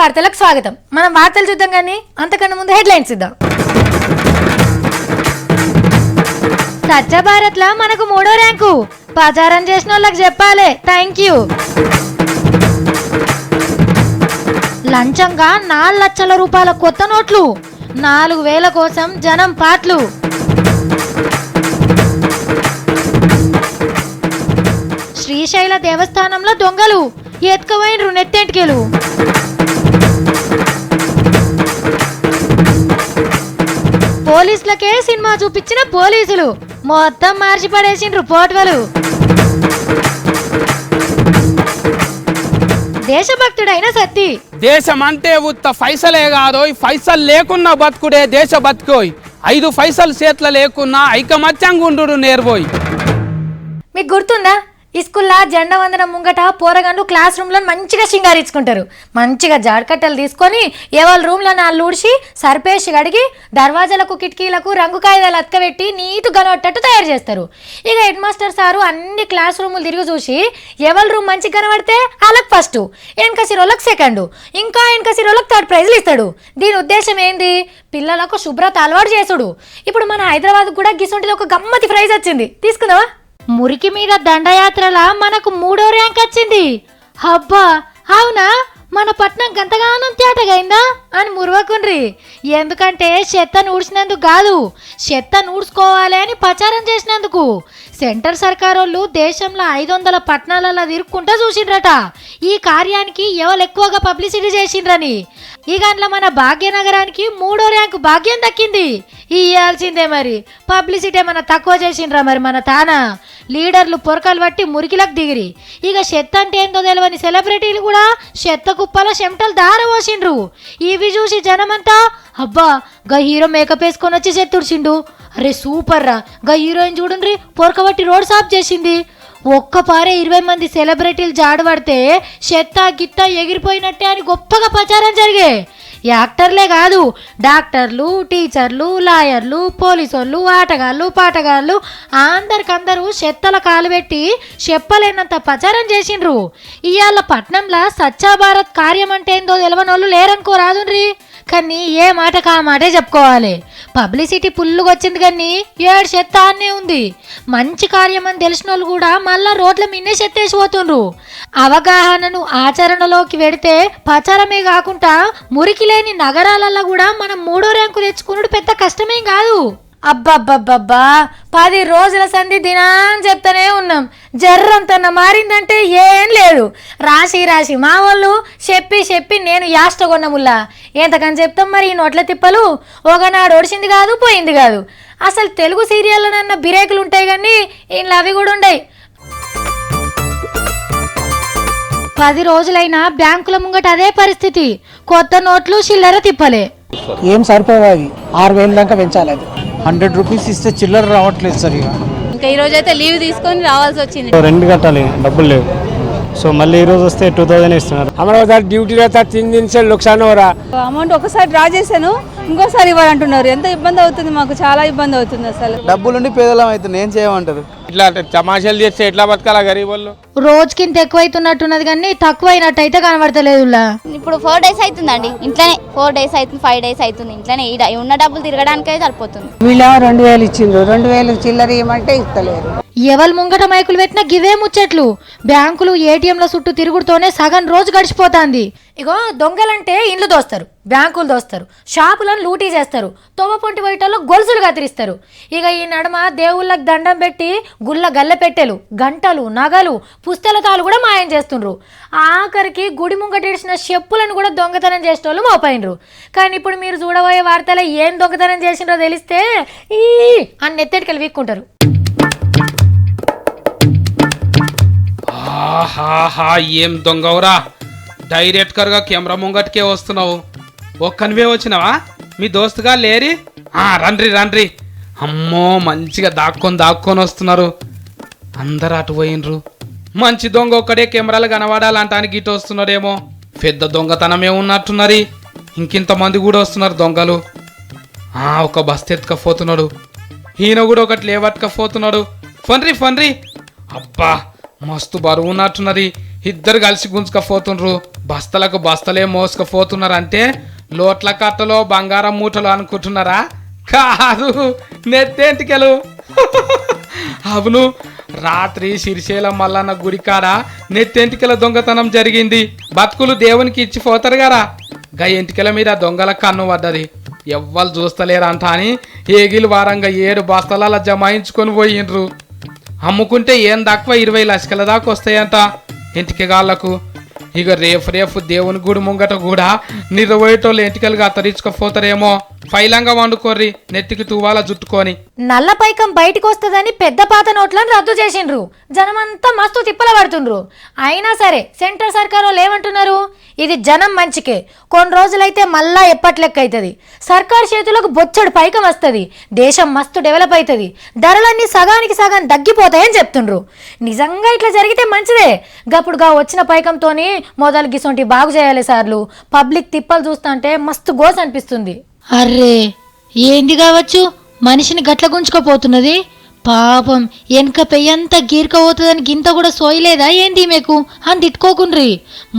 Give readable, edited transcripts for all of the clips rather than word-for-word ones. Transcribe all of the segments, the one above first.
వార్తలకు స్వాగతం. మనం వార్తలు చూద్దాం కానీ అంతకన్నా ముందు హెడ్లైన్స్ ఇద్దాం. స్వచ్ఛ భారత్ లో మనకు 3వ ర్యాంకు. ప్రచారం చేసిన వాళ్ళకి చెప్పాలి థ్యాంక్ యూ. లంచంగా 4 లక్షల రూపాయల కొత్త నోట్లు, 4,000 కోసం జనం పాటలు. శ్రీశైల దేవస్థానంలో దొంగలు ఎత్తుకుపోయినరు నెత్తెంటికెలు. పోలీసులకే సినిమా చూపించిన పోలీసులు మొత్తం మార్చి పడేసిండ్రు పోట్వలు. దేశభక్తుడైన సత్తి దేశం అంటే ఉత్త పైసలే కాదు, పైసలు లేకున్నా బతుకుడే దేశ బతుకోయ్. 5 పైసలు చేతుల లేకున్నా ఐకమత్యంగా ఉండు నేర్బోయ్. మీకు గుర్తుందా, ఈ స్కూల్లో జెండా వందనం ముంగట పోరగాళ్ళు క్లాస్ రూమ్లో మంచిగా సింగారించుకుంటారు. మంచిగా జాడకట్టలు తీసుకొని ఎవరి రూమ్లో 4 ఊడ్చి సర్పేసి కడిగి దర్వాజాలకు కిటికీలకు రంగు కాగితాలు అతకబెట్టి నీటు కనబట్టట్టు తయారు చేస్తారు. ఇక హెడ్ మాస్టర్ సారు అన్ని క్లాస్ రూములు తిరిగి చూసి ఎవరి రూమ్ మంచిగా కనబడితే వాళ్ళకి ఫస్ట్, వెనక సిరోళ్ళకి సెకండ్, ఇంకా వెనక సిరోళ్ళకి 3rd ప్రైజ్లు ఇస్తాడు. దీని ఉద్దేశం ఏంది, పిల్లలకు శుభ్రత అలవాటు చేసుడు. ఇప్పుడు మన హైదరాబాద్ కూడా గిసొంటిది ఒక గమ్మతి ప్రైజ్ వచ్చింది, తీసుకుందావా? మురికి మీద దండయాత్రలా మనకు 3వ ర్యాంక్ వచ్చింది. అబ్బా అవునా, మన పట్నం గంతగానం తేటగైందా అని మురవకుండ్రి. ఎందుకంటే చెత్తను ఊడ్చినందుకు కాదు, చెత్తను ఊడ్చుకోవాలి అని ప్రచారం చేసినందుకు. సెంటర్ సర్కారోళ్ళు దేశంలో 500 పట్టణాలలో తిరుక్కుంటా చూసిండ్రట ఈ కార్యానికి ఎవరు ఎక్కువగా పబ్లిసిటీ చేసిండ్రని. ఇక అందులో మన భాగ్యనగరానికి 3వ ర్యాంకు భాగ్యం దక్కింది. ఇయ్యాల్సిందే మరి, పబ్లిసిటీ ఏమన్నా తక్కువ చేసిండ్రా మరి మన తానా? లీడర్లు పొరకలు పట్టి మురికిలకు దిగిరి. ఇక చెత్త అంటే ఏందో తెలియని సెలబ్రిటీలు కూడా చెత్త కుప్పల చెమటలు దారపోసిండ్రు. ఇవి చూసి జనమంతా అబ్బా గా హీరో మేకప్ వేసుకొని వచ్చి చెత్తుడిచిండు, అరే సూపర్ రా, గా హీరోయిన్ చూడండి పొరక పట్టి రోడ్ సాఫ్ చేసింది. ఒక్కపారే 20 మంది సెలబ్రిటీలు జాడబడితే చెత్త గిత్త ఎగిరిపోయినట్టే అని గొప్పగా ప్రచారం జరిగే. యాక్టర్లే కాదు, డాక్టర్లు, టీచర్లు, లాయర్లు, పోలీసోళ్ళు, ఆటగాళ్ళు, పాటగాళ్ళు అందరికందరూ చెత్తల కాలు పెట్టి చెప్పలేనంత ప్రచారం చేసిండ్రు. ఇవాళ పట్నంలో స్వచ్ఛ భారత్ కార్యం అంటే ఏందో తెలియనోళ్ళు లేరనుకో రాదుండ్రి. కానీ ఏ మాటకు ఆ మాటే చెప్పుకోవాలి. పబ్లిసిటీ పుల్లుగా వచ్చింది కానీ 7 చెత్త అనే ఉంది. మంచి కార్యం అని తెలిసిన వాళ్ళు కూడా మళ్ళా రోడ్ల మిన్నే చెత్తేసిపోతుండ్రు. అవగాహనను ఆచరణలోకి పెడితే ప్రచారమే కాకుండా మురికి లేని నగరాలలో కూడా మనం 3వ ర్యాంకు తెచ్చుకున్నాడు పెద్ద కష్టమేం కాదు. అబ్బబ్బబ్బబ్బా 10 రోజుల సంధి దినాన్ని చెప్తానే ఉన్నాం, జర్రంతన్న మారిందంటే ఏం లేదు. రాసి మా వాళ్ళు చెప్పి నేను యాష్ట కొన్నముల్లా ఎంతకని చెప్తాం మరి. ఈ నోట్ల తిప్పలు ఒకనాడు ఒడిచింది కాదు పోయింది కాదు. అసలు తెలుగు సీరియళ్ళనన్న బిరేకులు ఉంటాయి కానీ ఇంట్లో అవి కూడా ఉండయి. 10 రోజులైనా బ్యాంకుల ముంగట అదే పరిస్థితి, కొత్త నోట్లు చిల్లర తిప్పలే. ఏం సరిపోవాలి, 6,000 దాకా పెంచాలి. అది 100 రూపీస్ ఇస్తే చిల్లర రావట్లేదు సార్. ఇంకా ఈ రోజు అయితే లీవ్ తీసుకొని రావాల్సి వచ్చింది. రెంట్ కట్టాలి, డబ్బులు లేవు. సో మళ్ళీ ఈ రోజు వస్తే 2000 ఇస్తున్నారు. हमारा ड्यूटी रहता 3 दिन से नुकसान हो रहा. అమౌంట్ ఒకసారి డ్రా చేశాను, ఇంకోసారి ఇవ్వాలంటున్నారు. ఎంత ఇబ్బంది అవుతుంది, మాకు చాలా ఇబ్బంది అవుతుంది. అసలు డబ్బులుండి పేదలం అయితే నేను చేయమంటారు. ఇట్లా తమాషాలు చేస్తే ఎట్లా బతకాలా గరీబ్ వాళ్ళు? రోజుకింత ఎక్కువైతున్నట్టున్నది కానీ తక్కువైనట్టు అయితే కనబడతలేదు. ఇప్పుడు 4 days అవుతుందండి ఇంట్లోనే, 4 days అవుతుంది, 5 days అవుతుంది ఇంట్లోనే. ఉన్న డబ్బులు తిరగడానికే సరిపోతుంది. వీళ్ళ 2,000 ఇచ్చిండ్రు, 2,000 చిల్లర ఇవ్వమంటే ఇస్తలేరు. ఎవరు ముంగట మైకులు పెట్టినా గివే ముచ్చట్లు. బ్యాంకులు ఏటీఎంల చుట్టూ తిరుగుడుతోనే సగం రోజు గడిచిపోతాంది. ఇగో దొంగలంటే ఇండ్లు దోస్తారు, బ్యాంకులు దోస్తారు, షాపులను లూటీ చేస్తారు, తోవపొంటి బయటలో గొలుసులు కత్తిరిస్తారు. ఇక ఈ నడుమ దేవుళ్ళకి దండం పెట్టి గుళ్ళ గల్లె పెట్టెలు, గంటలు, నగలు, పుస్తలతాలు కూడా మాయం చేస్తుండ్రు. ఆఖరికి గుడి ముంగటిడిచిన చెప్పులను కూడా దొంగతనం చేసేటోళ్ళు మోపైనరు. కానీ ఇప్పుడు మీరు చూడబోయే వార్తలో ఏం దొంగతనం చేసిండ్రో తెలిస్తే ఈ అన్ని ఎత్తడికెళ్ళి వీక్కుంటారు. ఆహాహా ఏం దొంగవురా, డైరెక్ట్గా కెమెరా ముంగటికే వస్తున్నావు. ఒక్కనివే వచ్చినావా? మీ దోస్తుగా లేరి? రండ్రి. అమ్మో మంచిగా దాక్కొని వస్తున్నారు. అందరు అటు పోయినరు. మంచి దొంగ ఒక్కడే కెమెరాలు కనబడాలంటానికి ఇటు వస్తున్నాడేమో. పెద్ద దొంగతనమే ఉన్నట్టున్నది. ఇంకింతమంది కూడా వస్తున్నారు దొంగలు. ఒక బస్తా ఎత్తుకపోతున్నాడు. ఈయన కూడా ఒకటి లేవట్టుకపోతున్నాడు. ఫన్రి అబ్బా మస్తు బరువు ఉన్నట్టున్నది. ఇద్దరు కలిసి గుంజుకపోతుండ్రు. బస్తలకు బస్తలే మోసుకుపోతున్నారంటే లోట్ల కట్టలో బంగారం మూటలు అనుకుంటున్నారా? కాదు, నెత్తెంటికెలు. అవును, రాత్రి సిరిశైలం మల్లన్న గుడికాడ నెత్తెంటికెల దొంగతనం జరిగింది. బతుకులు దేవునికి ఇచ్చిపోతారు కదా, గా ఎంటికెల మీద దొంగల కన్ను పడ్డది. ఎవ్వరు చూస్తలేరంట అని ఏగిలి వారంగా 7 బస్తాల జమాయించుకొని పోయిండ్రు. అమ్ముకుంటే ఏం తక్కువ 20 లక్షల దాకా వస్తాయంట ఇంటికిగాళ్లకు. ఇక రేపు దేవుని గుడి ముంగట కూడా నిర్వహేటోళ్ళు ఎంటికలుగా తరించుకపోతారేమో. ఫైలంగా వండుకోర్రి, నెత్తికి తువ్వాల జుట్టుకొని. నల్ల పైకం బయటికి వస్తుందని పెద్ద పాత నోట్లను రద్దు చేసిండ్రు. జనమంతా మస్తు తిప్పల పడుతుండ్రు. అయినా సరే సెంట్రల్ సర్కార్ వాళ్ళు ఏమంటున్నారు, ఇది జనం మంచికే, కొన్ని రోజులైతే మళ్ళా ఎప్పట్లెక్క అవుతుంది, సర్కార్ చేతులకు బొచ్చడు పైకం వస్తుంది, దేశం మస్తు డెవలప్ అవుతుంది, ధరలన్నీ సగానికి సగం తగ్గిపోతాయని చెప్తుండ్రు. నిజంగా ఇట్లా జరిగితే మంచిదే. గప్పుడుగా వచ్చిన పైకంతోని మొదలు గిసొంటి బాగు చేయాలి సార్లు. పబ్లిక్ తిప్పలు చూస్తుంటే మస్తు గోస అనిపిస్తుంది. అర్రే ఏంది కావచ్చు మనిషిని గట్ల గుంజుకపోతున్నది. పాపం వెనక పెయ్యంతా గీర్కపోతుందని గింత కూడా సోయలేదా ఏంది ఈమెకు అని తిట్టుకోకుండ్రి.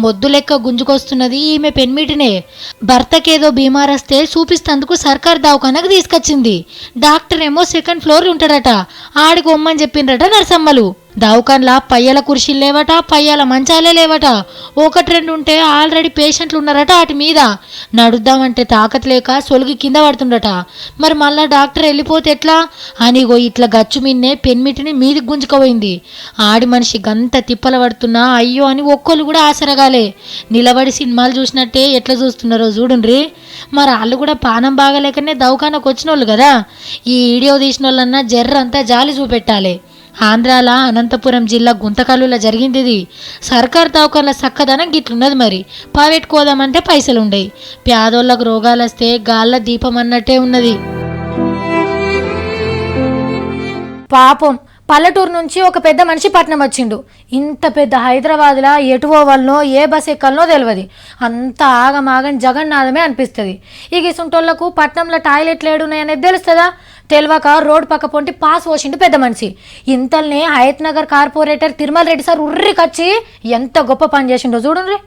మొద్దు లెక్క గుంజుకొస్తున్నది ఈమె పెన్మిటినే. భర్తకేదో బీమారస్తే చూపిస్తందుకు సర్కార్ దవాఖానకు తీసుకొచ్చింది. డాక్టర్ ఏమో 2nd ఫ్లోర్ ఉంటాడట, ఆడికి ఒమ్మని చెప్పిండ్రట నర్సమ్మలు. దవాఖాన్లా పయ్యాల కుర్చీలు లేవట, పయ్యాల మంచాలే లేవట. 1-2 ఉంటే ఆల్రెడీ పేషెంట్లు ఉన్నారట వాటి మీద. నడుద్దామంటే తాకత్ లేక సొలిగి కింద పడుతుండట. మరి మళ్ళా డాక్టర్ వెళ్ళిపోతే ఎట్లా అనిగో ఇట్లా గచ్చు మిన్నే పెన్మిటిని మీదికి గుంజుకపోయింది. ఆడి మనిషి గంత తిప్పల పడుతున్నా అయ్యో అని ఒక్కళ్ళు కూడా ఆసరగాలే. నిలబడి సినిమాలు చూసినట్టే ఎట్లా చూస్తున్నారో చూడుండ్రి. మరి వాళ్ళు కూడా పానం బాగలేకనే దవాఖానకు వచ్చిన వాళ్ళు కదా. ఈ వీడియో తీసిన వాళ్ళన్నా జర్రంతా జాలి చూపెట్టాలి. ఆంధ్రాల అనంతపురం జిల్లా గుంతకల్లులో జరిగింది ఇది. సర్కార్ దవాఖాన్ల చక్కదనం గిట్లున్నది. మరి పావెట్టుకోదామంటే పైసలు ఉండయి. పేదోళ్ళకు రోగాలు వస్తే గాళ్ళ దీపం అన్నట్టే ఉన్నది. పాపం పల్లెటూరు నుంచి ఒక పెద్ద మనిషి పట్నం వచ్చిండు. ఇంత పెద్ద హైదరాబాద్లో ఎటువో వాళ్ళనో ఏ బస్ ఎక్కలనో తెలియదు. అంత ఆగమాగని జగన్నాథమే అనిపిస్తుంది. ఈ గిసుంటోళ్లకు పట్నంలో టాయిలెట్లు ఏడున్నాయనేది తెలుస్తుందా? తెలియక రోడ్ పక్క పొంటి పాస్ పోసిండు పెద్ద మనిషి. ఇంతల్నే హయత్ నగర్ కార్పొరేటర్ తిరుమల రెడ్డి సార్ ఉర్రికొచ్చి ఎంత గొప్ప పని చేసిండో చూడండి.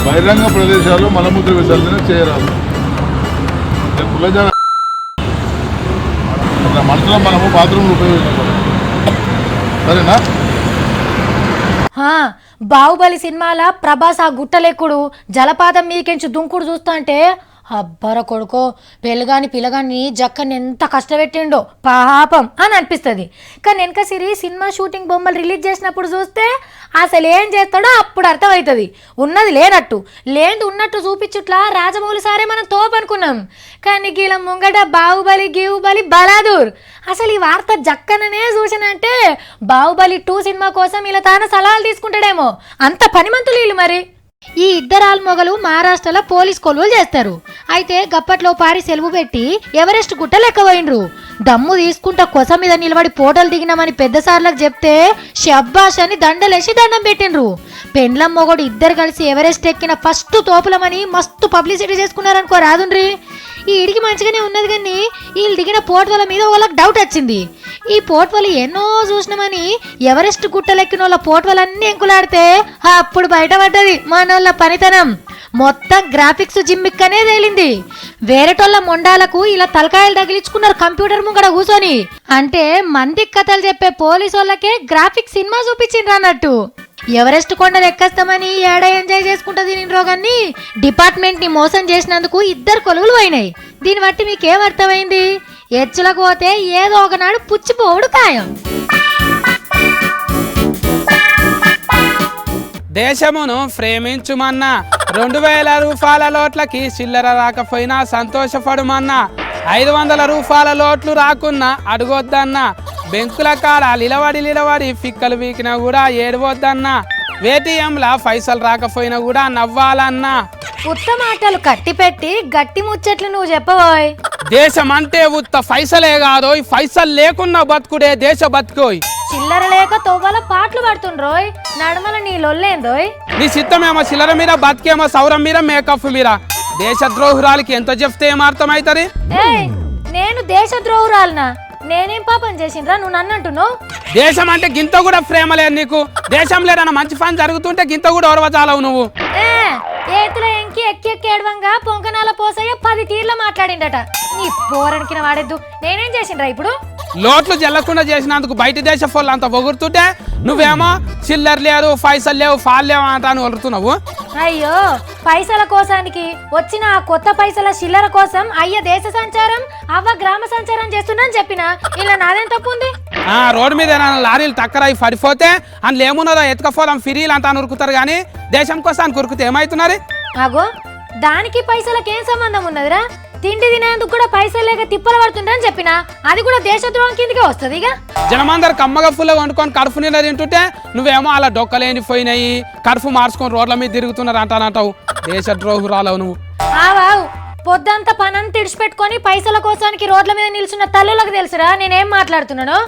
బహిరంగ ప్రదేశాల్లో మలమూత్ర విసర్జన చేయరాదు. అట్లా మనసులో మనము బాత్రూమ్లు ఉపయోగించుకోవాలి, సరేనా? బాహుబలి సినిమాల ప్రభాస్ ఆ గుట్టలెక్కుడు జలపాతం మీకెంచి దుంకుడు చూస్తా అంటే అబ్బర కొడుకో పెళ్ళగాని పిల్లగాని జక్కని ఎంత కష్టపెట్టిండో పాపం అని అనిపిస్తుంది. కానీ వెనక సిరి సినిమా షూటింగ్ బొమ్మలు రిలీజ్ చేసినప్పుడు చూస్తే అసలు ఏం చేస్తాడో అప్పుడు అర్థమవుతుంది. ఉన్నది లేనట్టు లేని ఉన్నట్టు చూపించుట్లా రాజమౌళి సారే మనం తోపనుకున్నాం. కానీ గీల ముంగట బాహుబలి గీవుబలి బలాదూర్. అసలు ఈ వార్త జక్కననే చూసినంటే బాహుబలి 2 సినిమా కోసం ఇలా తాన సలహాలు తీసుకుంటాడేమో. అంత పనిమంతులు వీళ్ళు. మరి ఈ ఇద్దరు ఆల్మొగలు మహారాష్ట్రలో పోలీస్ కొలువులు చేస్తారు. అయితే గప్పట్లో పారి సెలవు పెట్టి ఎవరెస్ట్ గుట్టలు ఎక్కబోయిండ్రు. దమ్ము తీసుకుంటా కొస మీద నిలబడి ఫోటోలు దిగినామని పెద్ద సార్లకు చెప్తే షబ్బాష్ అని దండలేసి దండం పెట్టిండ్రు. పెండ్లం మొగడు ఇద్దరు కలిసి ఎవరెస్ట్ ఎక్కిన ఫస్ట్ తోపులమని మస్తు పబ్లిసిటీ చేసుకున్నారనుకో రాదుండ్రి. ఈ ఇడికి మంచిగానే ఉన్నది కానీ వీళ్ళు దిగిన పోర్ట్వల మీద వాళ్ళకి డౌట్ వచ్చింది. ఈ పోర్ట్వలు ఎన్నో చూసినామని ఎవరెస్ట్ గుట్టలెక్కిన వాళ్ళ పోర్ట్వలన్నీ ఎంకులాడితే అప్పుడు బయటపడ్డది మనోళ్ళ పనితనం. మొత్తం గ్రాఫిక్స్ జిమ్మిక్కనే తేలింది. వేరేటోళ్ళ మొండాలకు ఇలా తలకాయలు తగిలించుకున్నారు కంప్యూటర్ ముంగడ కూర్చొని. అంటే మందికి కథలు చెప్పే పోలీసు వాళ్ళకే గ్రాఫిక్స్ సినిమా చూపించిండ్రు అన్నట్టు. ఎవరెస్ట్ కొండలు ఎక్కేస్తామని ఏడ ఎంజాయ్ చేసుకుంటా తినిండ్రో కానీ డిపార్ట్మెంట్ ని మోసం చేసినందుకు 2 కొలువులు పోయినాయి. దీన్ని బట్టి మీకేమర్థమైంది? ఎచ్చులకు పోతే ఏదో ఒకనాడు పుచ్చిపోవుడు ఖాయం. దేశమును ప్రేమించుమన్నా, 2000 రూపాయల లోట్లకి చిల్లర రాకపోయినా సంతోషపడుమన్నా, 500 రూపాయల లోట్లు రాకున్నా అడగొద్దన్నా, బెంకుల కాడ నిలబడి ఫిక్కలు వీకినా కూడా ఏడవద్దన్నా, ఏటీఎంలా పైసలు రాకపోయినా కూడా నవ్వాలన్నా. ఉత్త మాటలు కట్టి పెట్టి గట్టి ముచ్చట్లు నువ్వు చెప్పబోయ్. దేశం అంటే ఉత్త పైసలే కాదు, పైసలు లేకున్నా బతుకుడే దేశ బతుకోయ్. చిల్లర లేక తోవల పాటలు పడుతుండ్రోయ్, నడమల నీ లొల్లేందోయ్. నీ చిత్తమేమో చిల్లర మీద, బతికేమో సౌరం మీద, మేకప్ మీద. దేశద్రోహురాలకి ఎంత చెప్తే ఏం అర్థమవుతుంది? ఏయ్, నేను దేశద్రోహురాలనా? నేనేం పాపం చేసిండ్రా నువ్వు నన్ను అంటున్నావు? దేశం అంటే గింత కూడా ప్రేమ లేదు నీకు. దేశం లేదన్న మంచి పని జరుగుతుంటే గింత కూడా ఓర్వచాలవు నువ్వు. ఏతుల ఎంకి ఎక్కి ఎక్కి ఏడవంగా పొంకనాల పోసయ్య 10 తీర్ల మాట్లాడిండట. నీ పోరనికిన వాడెద్దు. నేనేం చేసిండ్రా ఇప్పుడు? లోట్లు జల్లకుండా చేసినందుకు బయట దేశ ఫోన్లు అంత పొగుడుతుంటే నువ్వేమో చిల్లర లేరు, పైసలు లేవు, ఫాల్ లేవు అంటాను వలుతున్నావు. అయ్యో, పైసల కోసానికి వచ్చిన ఆ కొత్త పైసల చిల్లర కోసం అయ్య దేశ సంచారం, అవ్వ గ్రామ సంచారం చేస్తున్నాను చెప్పిన. ఇలా నాదేం తప్పు ఉంది? రోడ్డు మీద ఏమైనా లారీలు టక్కరై పడిపోతే అందులో ఏమున్నదో ఎత్తుకపోదాం ఫిరీలు అంతా ఉరుకుతారు, కానీ దేశం కోసం ఉరుకుతే ఏమవుతున్నారు? అగో, దానికి పైసలకి ఏం సంబంధం ఉన్నదిరా? తిండి తినేందుకు కూడా పైసలు లేక తిప్పలు పడుతుంటని చెప్పిన. అది కూడా దేశద్రోహం కిందకే వస్తుంది. ఇక జనమందరు కమ్మగా ఫుల్గా వండుకొని కడుపు నిండా తింటుంటే నువ్వేమో అలా డొక్కలేనిపోయినాయి, కడుపు మార్చుకొని రోడ్ల మీద తిరుగుతున్నారు అంటానంటావు. దేశద్రోహురాలవు నువ్వు. ఆవావు, పొద్దంతా పనంతా ఇడిచిపెట్టుకొని పైసల కోసానికి రోడ్ల మీద నిల్చున్న తల్లులకు తెలుసురా నేనేం మాట్లాడుతున్నాను.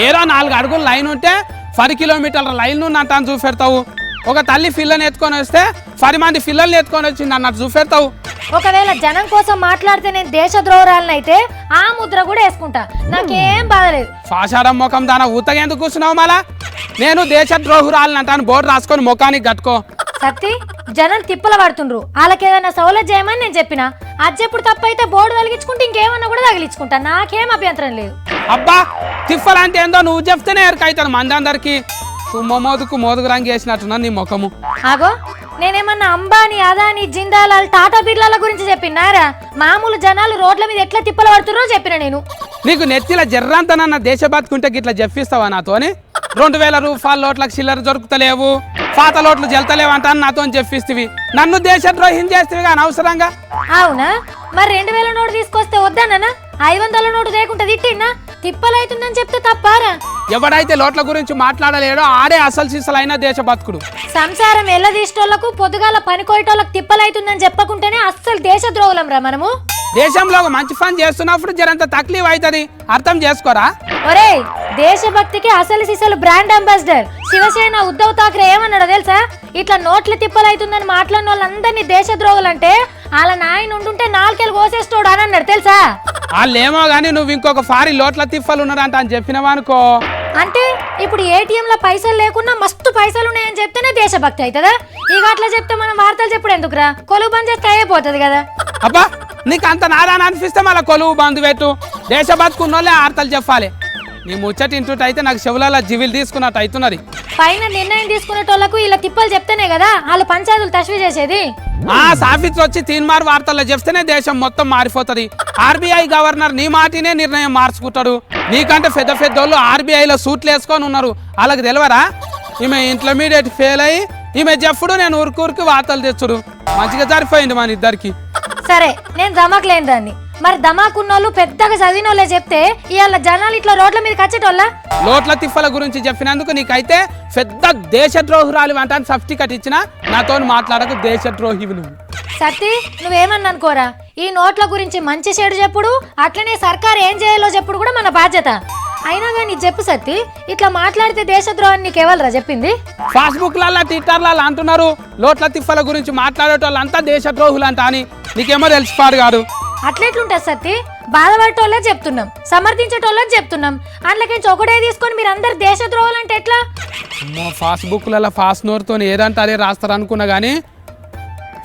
ఏదో 4 అడుగులు లైన్ ఉంటే 10 కిలోమీటర్ల లైన్ నుండి అంటాను చూపెడతావు. ఒక తల్లి పిల్లని ఎత్తుకొని వస్తే 10 మంది పిల్లల్ని ఎత్తుకొని వచ్చింది అన్నట్టు చూపెడతావు. ఒకవేళ జనం కోసం మాట్లాడితే నేను దేశద్రోహురాలను అయితే ఆ ముద్ర కూడా వేసుకుంటా. నాకేం బాధలేదు. పాషాఢం ముఖం దాన ఊతగా ఎందుకు కూర్చున్నావు? మళ్ళా నేను దేశద్రోహురాలని అంటాను, బోర్డు రాసుకొని ముఖానికి కట్టుకో. సత్తి, జనం తిప్పల పడుతుండ్రు, వాళ్ళకి ఏదైనా సౌలభ్యం చేయమని నేను చెప్పిన. అది ఎప్పుడు తప్పైతే బోర్డు తగిలించుకుంటే ఇంకేమన్నా కూడా తగిలించుకుంటా. నాకేం అభ్యంతరం లేదు. అబ్బా, తిప్పలంటే ఏందో నువ్వు చెప్తేనే ఎరకైతాను మందందరికి. మోదుగు రంగు వేసినట్టున్నా నీ ముఖము. ఆగో, నేనేమన్నా అంబానీ, అదానీ, జిందాలాల్, టాటా బిర్లాల గురించి చెప్పినారా? మామూలు జనాలు రోడ్ల మీద ఎట్లా తిప్పల పడుతుర్రో చెప్పిన నేను. నీకు నెత్తిల జర్రంతనన్న దేశ బతుకుంటే గిట్లా చెప్పిస్తావా నాతోని? 2000 రూపాయల లోట్లకు చిల్లర దొరుకుతలేవు, పాత లోట్లు జల్తలేవు అంటాను నాతో చెప్పిస్తేవి. నన్ను దేశద్రోహం చేస్తేవి కానీ అవసరంగా. అవునా? మరి 2000 నోటు తీసుకొస్తే వద్దానా? 500 నోటు లేకుండా తిట్టినా? తిప్పలైతుందని చెప్తే తప్పారా? ఎవడైతే లోట్ల గురించి మాట్లాడలేడో ఆడే అసలు సిసలైన దేశ బతుకుడు. సంసారం ఎల్లదీష్టోళ్లకు పొద్దుగాల పనికోయటోళ్ళకు తిప్పలైతుందని చెప్పకుంటేనే అస్సలు దేశద్రోహులం రా మనము. దేశంలో ఒక మంచి పని చేస్తున్నప్పుడు జరంత తక్లీఫ్ అవుతుంది, అర్థం చేసుకోరా? ఒరేయ్, దేశభక్తికి అసలు సిసలు బ్రాండ్ అంబాసిడర్ శివసేన ఉద్ధవ్ ఠాక్రే ఏమన్నాడో తెలుసా? ఇట్లా నోట్ల తిప్పలైతుందని మాట్లాడిన వాళ్ళందరినీ దేశద్రోహులంటే వాళ్ళ నాయన ఉండుంటే 4 ఏళ్ళు కోసేస్తోడు అని అన్నాడు తెలుసా? వాళ్ళేమో గానీ నువ్వు ఇంకొక ఫారి లోట్ల తిప్పలు ఉన్నాడంట అని చెప్పినవానుకో. అంటే ఇప్పుడు ఏటీఎంలో పైసలు లేకున్నా మస్తు పైసలు ఉన్నాయని చెప్తేనే దేశభక్తి అవుతుందా? ఇక అట్లా చెప్తే మనం వార్తలు చెప్పుడు ఎందుకురా? కొలువు బంద్ చేస్తే అయిపోతుంది కదా. అబ్బా, నీకు అంత నాదాని అనిపిస్తే మళ్ళీ కొలువు బంధు పెట్టు. దేశ బతుకున్నోళ్ళే వార్తలు చెప్పాలి. నీ ముచ్చటి ఇంటుంటే అయితే నాకు చెవులలో జివిలు తీసుకున్నట్టు అవుతున్నది. పైన నిర్ణయం తీసుకునేటోళ్లకు ఇలా తిప్పలు చెప్తేనే కదా వాళ్ళు పంచాయతీలు తష్వీ చేసేది. సాఫీస్ వచ్చి తీన్మార్ వార్తల్లో చెప్తేనే దేశం మొత్తం మారిపోతుంది. ఆర్బీఐ గవర్నర్ నీ మాటినే నిర్ణయం మార్చుకుంటాడు. నీకంటే పెద్ద పెద్దోళ్ళు ఆర్బీఐలో సూట్లు వేసుకొని ఉన్నారు, వాళ్ళకి తెలియరా? ఈమె ఇంటర్మీడియట్ ఫెయిల్ అయ్యి ఈమె చెప్పుడు నేను ఊరికి వార్తలు తెచ్చుడు. మంచిగా సరిపోయింది మన ఇద్దరికి. సరే, నేను ధమాక్ లేని దాన్ని. మరి ధమాకున్నోళ్ళు పెద్దగా చదివినోళ్ళే చెప్తే ఇవాళ జనాలు ఇట్లా రోడ్ల మీద కచ్చేటోళ్ళ? లోట్ల తిప్పల గురించి చెప్పినందుకు నీకైతే పెద్ద దేశద్రోహురాలు అంటాను సర్టిఫికెట్ ఇచ్చిన. నాతో మాట్లాడకు, దేశద్రోహివి నువ్వు. సత్తి, నువ్వేమన్నా అనుకోరా? ఈ నోట్ల గురించి మంచి చెడు చెప్పుడు, అట్లనే సర్కారు ఏం చేయాలో చెప్పుడు కూడా మన బాధ్యత. అయినా కానీ చెప్పు సత్తి, ఇట్లా మాట్లాడితే దేశద్రోహాన్ని నీకెవలరా చెప్పింది? ఫేస్బుక్లల్లా ట్విట్టర్లలో అంటున్నారు లోట్ల తిప్పల గురించి మాట్లాడేటోళ్ళంతా దేశద్రోహులు అంట అని. నీకేమో తెలిసిపాడు కాదు. అట్లెట్లుంటుంది సత్తి? బాధపడేటోళ్ళే చెప్తున్నాం, సమర్థించేటోళ్ళని చెప్తున్నాం. అందులోకించి ఒకటే తీసుకొని మీరు అందరు దేశద్రోహులు అంటే ఎట్లా? ఫేస్బుక్లలో ఫాస్ట్ నోరుతో ఏదంటే అదే రాస్తారు అనుకున్నా కానీ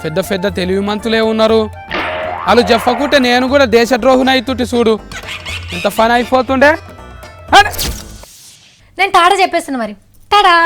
పెద్ద పెద్ద తెలివి మంతులే ఉన్నారు. వాళ్ళు చెప్పకుంటే నేను కూడా దేశద్రోహుని అవుతుంటే చూడు ఎంత పని అయిపోతుండే. నేను టాడా చెప్పేస్తున్నా మరి. టాడా.